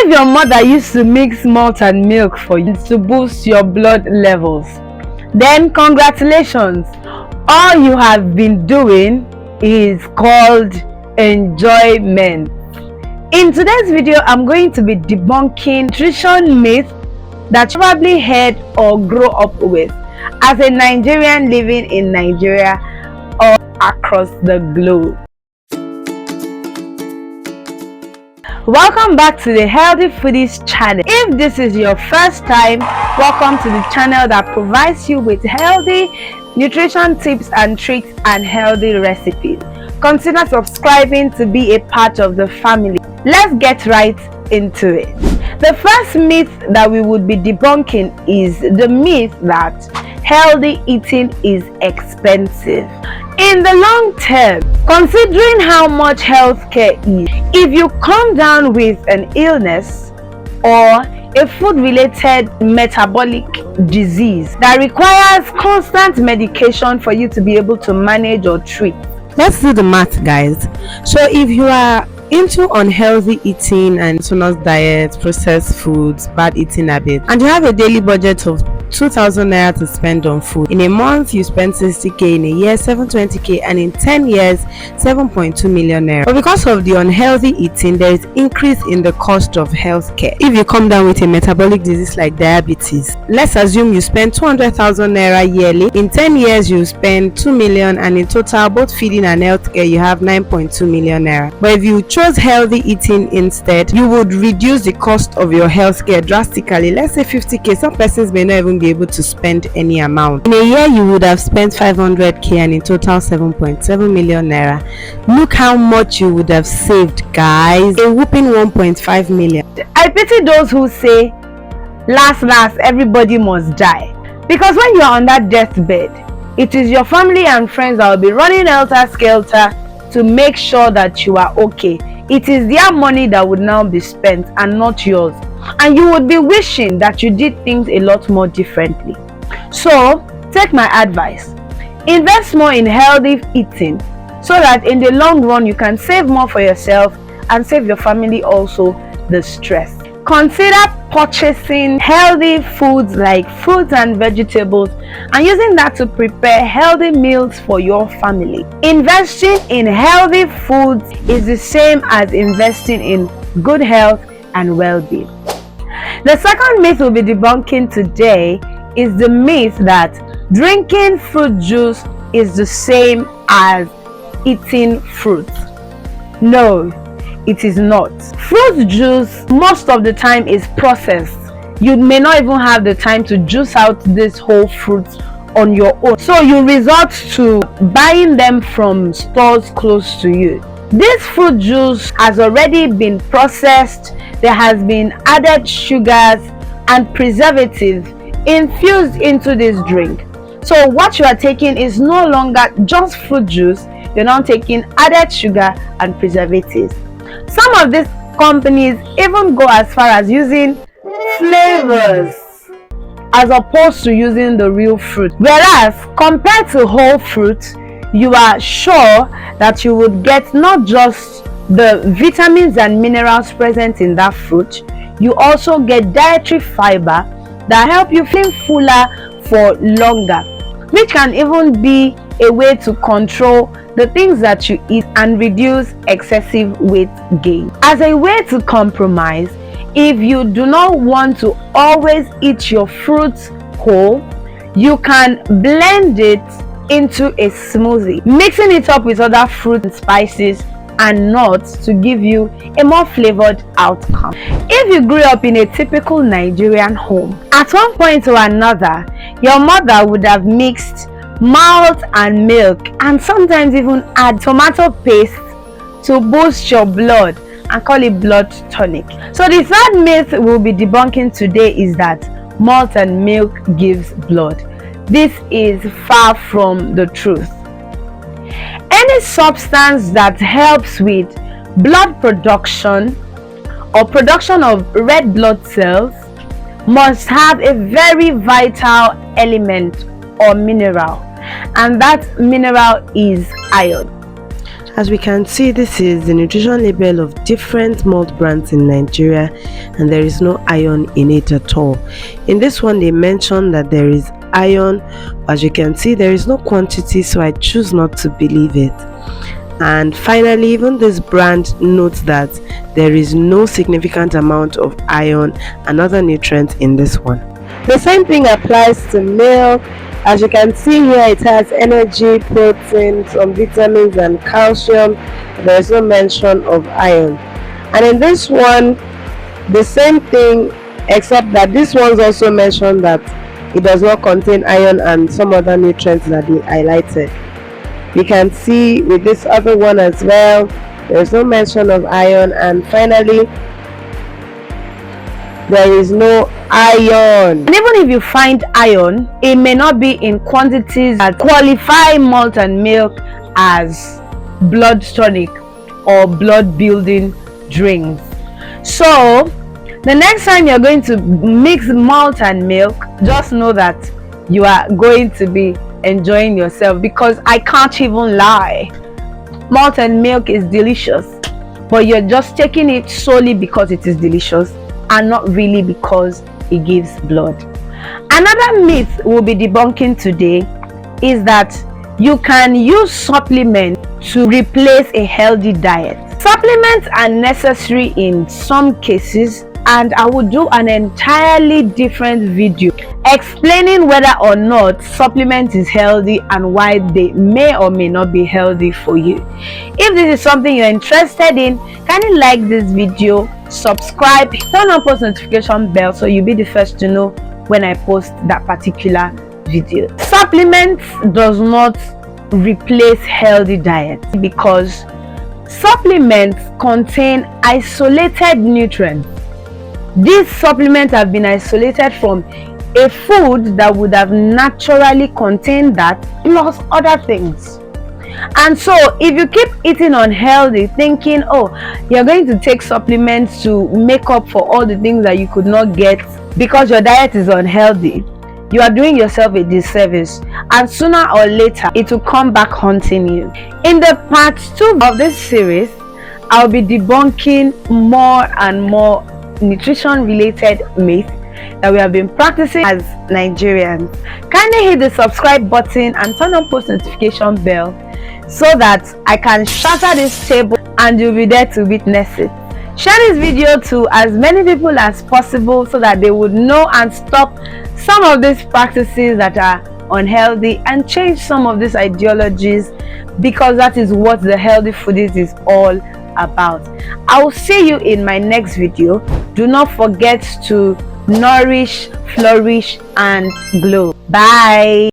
If your mother used to mix malt and milk for you to boost your blood levels, then congratulations, all you have been doing is called enjoyment. In today's video, I'm going to be debunking nutrition myths that you probably heard or grew up with as a Nigerian living in Nigeria or across the globe. Welcome back to the Healthy Foodies channel. If this is your first time, welcome to the channel that provides you with healthy nutrition tips and tricks and healthy recipes. Consider subscribing to be a part of the family. Let's get right into it. The first myth that we would be debunking is the myth that healthy eating is expensive. In the long term, considering how much healthcare is, if you come down with an illness or a food-related metabolic disease that requires constant medication for you to be able to manage or treat. Let's do the math, guys. So if you are into unhealthy eating and monotonous diet, processed foods, bad eating habits, and you have a daily budget of 2,000 naira to spend on food, in a month you spend 60k, in a year 720k, and in 10 years 7.2 million naira. But because of the unhealthy eating, there is increase in the cost of healthcare. If you come down with a metabolic disease like diabetes, let's assume you spend 200,000 naira yearly. In 10 years you spend 2 million, and in total, both feeding and healthcare, you have 9.2 million naira. But if you chose healthy eating instead, you would reduce the cost of your healthcare drastically. Let's say 50k. Some persons may not even be able to spend any amount. In a year you would have spent 500k, and in total 7.7 million naira. Look how much you would have saved, guys. A whooping 1.5 million. I pity those who say last everybody must die, because when you are on that deathbed, it is your family and friends that will be running helter-skelter to make sure that you are okay. It is their money that would now be spent and not yours, and you would be wishing that you did things a lot more differently. So take my advice, invest more in healthy eating so that in the long run you can save more for yourself and save your family also the stress. Consider purchasing healthy foods like fruits and vegetables and using that to prepare healthy meals for your family. Investing in healthy foods is the same as investing in good health and well-being. The second myth we'll be debunking today is the myth that drinking fruit juice is the same as eating fruit. No, it is not. Fruit juice most of the time is processed. You may not even have the time to juice out this whole fruit on your own, so you resort to buying them from stores close to you. This fruit juice has already been processed. There has been added sugars and preservatives infused into this drink. So what you are taking is no longer just fruit juice, you're now taking added sugar and preservatives. Some of these companies even go as far as using flavors as opposed to using the real fruit. Whereas compared to whole fruit, you are sure that you would get not just the vitamins and minerals present in that fruit, you also get dietary fiber that help you feel fuller for longer, which can even be a way to control the things that you eat and reduce excessive weight gain. As a way to compromise, if you do not want to always eat your fruits whole, you can blend it into a smoothie, mixing it up with other fruit and spices and nuts to give you a more flavored outcome. If you grew up in a typical Nigerian home, at one point or another, your mother would have mixed malt and milk and sometimes even add tomato paste to boost your blood and call it blood tonic. So the third myth we'll be debunking today is that malt and milk gives blood. This is far from the truth. Any substance that helps with blood production or production of red blood cells must have a very vital element or mineral, and that mineral is iron. As we can see, this is the nutrition label of different malt brands in Nigeria, and there is no iron in it at all. In this one they mention that there is iron. As you can see, there is no quantity, so I choose not to believe it. And finally, even this brand notes that there is no significant amount of iron and other nutrients in this one. The same thing applies to milk. As you can see here, it has energy, protein, some vitamins and calcium. There is no mention of iron. And in this one, the same thing, except that this one's also mentioned that it does not contain iron and some other nutrients that they highlighted. You can see with this other one as well, there is no mention of iron. And finally, there is no iron. And even if you find iron, it may not be in quantities that qualify malt and milk as blood tonic or blood building drinks. So the next time you're going to mix malt and milk, just know that you are going to be enjoying yourself, because I can't even lie, malt and milk is delicious, but you're just taking it solely because it is delicious and not really because it gives blood. Another myth we'll be debunking today is that you can use supplements to replace a healthy diet. Supplements are necessary in some cases, and I will do an entirely different video explaining whether or not supplement is healthy and why they may or may not be healthy for you. If this is something you're interested in, kindly like this video, subscribe, turn on post notification bell so you'll be the first to know when I post that particular video. Supplements does not replace healthy diet, because supplements contain isolated nutrients. These supplements have been isolated from a food that would have naturally contained that, plus other things. And so if you keep eating unhealthy, thinking, oh, you're going to take supplements to make up for all the things that you could not get because your diet is unhealthy, you are doing yourself a disservice, and sooner or later it will come back haunting you. In the part 2 of this series, I'll be debunking more and more nutrition related myths that we have been practicing as Nigerians. Kindly hit the subscribe button and turn on post notification bell so that I can shatter this table and you'll be there to witness it. Share this video to as many people as possible so that they would know and stop some of these practices that are unhealthy and change some of these ideologies, because that is what the healthy foodies is all about. I will see you in my next video. Do not forget to nourish, flourish and glow. Bye.